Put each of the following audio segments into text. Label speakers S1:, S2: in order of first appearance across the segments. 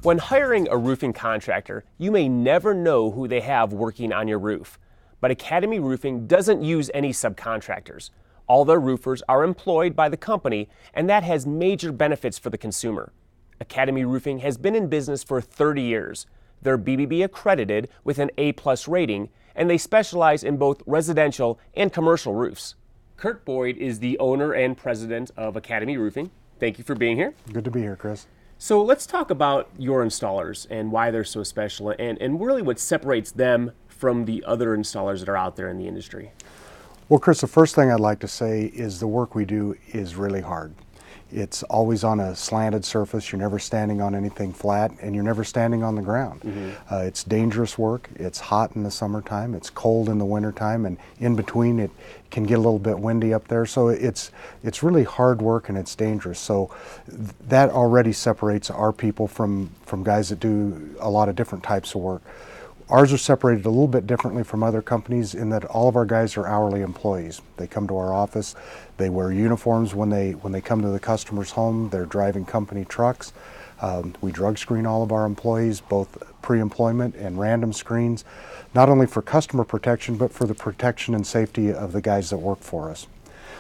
S1: When hiring a roofing contractor, you may never know who they have working on your roof. But Academy Roofing doesn't use any subcontractors. All their roofers are employed by the company, and that has major benefits for the consumer. Academy Roofing has been in business for 30 years. They're BBB accredited with an A+ rating, and they specialize in both residential and commercial roofs. Kurt Boyd is the owner and president of Academy Roofing. Thank you for being here.
S2: Good to be here, Chris.
S1: So let's talk about your installers and why they're so special and really what separates them from the other installers that are out there in the industry.
S2: Well, Chris, the first thing I'd like to say is the work we do is really hard. It's always on a slanted surface. You're never standing on anything flat, and you're never standing on the ground. It's dangerous work. It's hot in the summertime. It's cold in the wintertime, and in between it can get a little bit windy up there. So it's really hard work, and it's dangerous. So that already separates our people from guys that do a lot of different types of work. Ours are separated a little bit differently from other companies in that all of our guys are hourly employees. They come to our office, they wear uniforms when they come to the customer's home, they're driving company trucks. We drug screen all of our employees, both pre-employment and random screens, not only for customer protection, but for the protection and safety of the guys that work for us.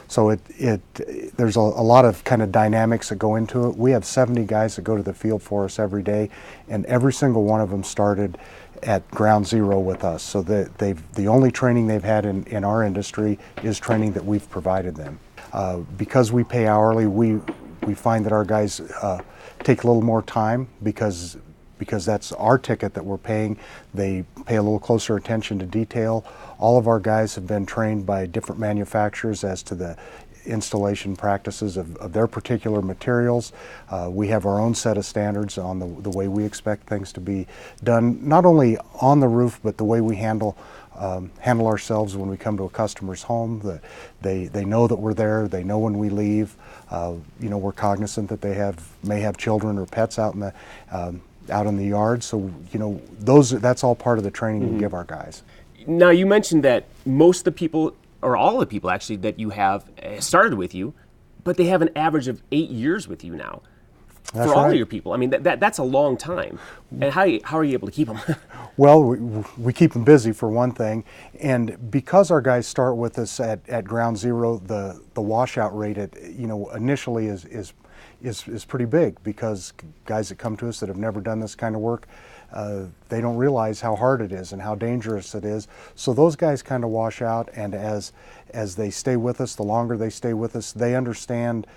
S2: So there's a lot of kind of dynamics that go into it. We have 70 guys that go to the field for us every day, and every single one of them started at ground zero with us. So the only training they've had in our industry is training that we've provided them. Because we pay hourly, we find that our guys take a little more time because that's our ticket that we're paying. They pay a little closer attention to detail. All of our guys have been trained by different manufacturers as to the installation practices of their particular materials. We have our own set of standards on the way we expect things to be done, not only on the roof, but the way we handle ourselves when we come to a customer's home. They know that we're there. They know when we leave. We're cognizant that they may have children or pets out in the yard. So that's all part of the training we give our guys.
S1: Now, you mentioned that most of the people, or all the people actually, that you have started with you, but they have an average of 8 years with you now.
S2: That's
S1: for all
S2: right.
S1: of your people. I mean, that's a long time. And how are you able to keep them?
S2: Well, we keep them busy for one thing, and because our guys start with us at ground zero, the washout rate initially is pretty big, because guys that come to us that have never done this kind of work, they don't realize how hard it is and how dangerous it is. So those guys kind of wash out, and as they stay with us, the longer they stay with us, they understand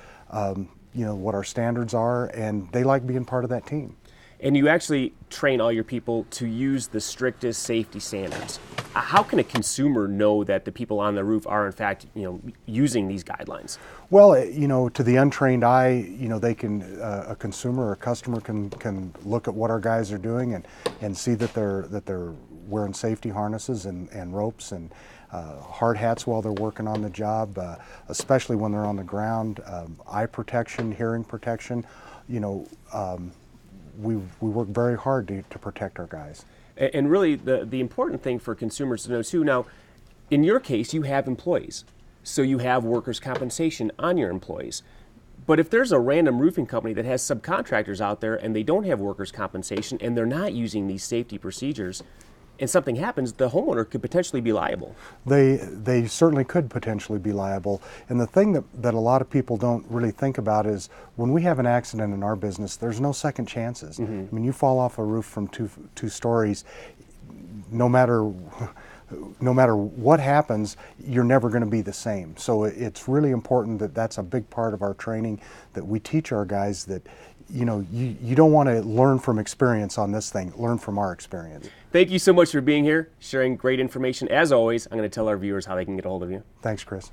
S2: what our standards are, and they like being part of that team.
S1: And you actually train all your people to use the strictest safety standards. How can a consumer know that the people on the roof are in fact, using these guidelines?
S2: Well, to the untrained eye, they can, a consumer or a customer can look at what our guys are doing and see that they're wearing safety harnesses and ropes and hard hats while they're working on the job, especially when they're on the ground, eye protection, hearing protection. We work very hard to protect our guys.
S1: And really, the important thing for consumers to know too, now, in your case, you have employees. So you have workers' compensation on your employees. But if there's a random roofing company that has subcontractors out there and they don't have workers' compensation and they're not using these safety procedures, and something happens, the homeowner could potentially be liable.
S2: They certainly could potentially be liable. And the thing that a lot of people don't really think about is when we have an accident in our business, there's no second chances. I mean, you fall off a roof from two stories, no matter what happens, you're never going to be the same. So it's really important that that's a big part of our training, that we teach our guys that you don't want to learn from experience on this thing, learn from our experience.
S1: Thank you so much for being here, sharing great information. As always, I'm going to tell our viewers how they can get a hold of you.
S2: Thanks, Chris.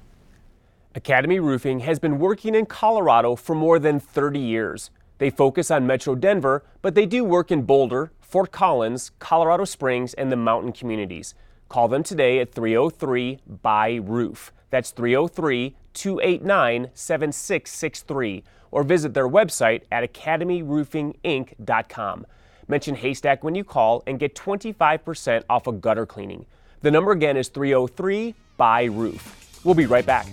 S1: Academy Roofing has been working in Colorado for more than 30 years. They focus on Metro Denver, but they do work in Boulder, Fort Collins, Colorado Springs, and the mountain communities. Call them today at 303-BUY-ROOF. That's 303-289-7663. Or visit their website at academyroofinginc.com. Mention Haystack when you call and get 25% off a gutter cleaning. The number again is 303-BUY-ROOF. We'll be right back.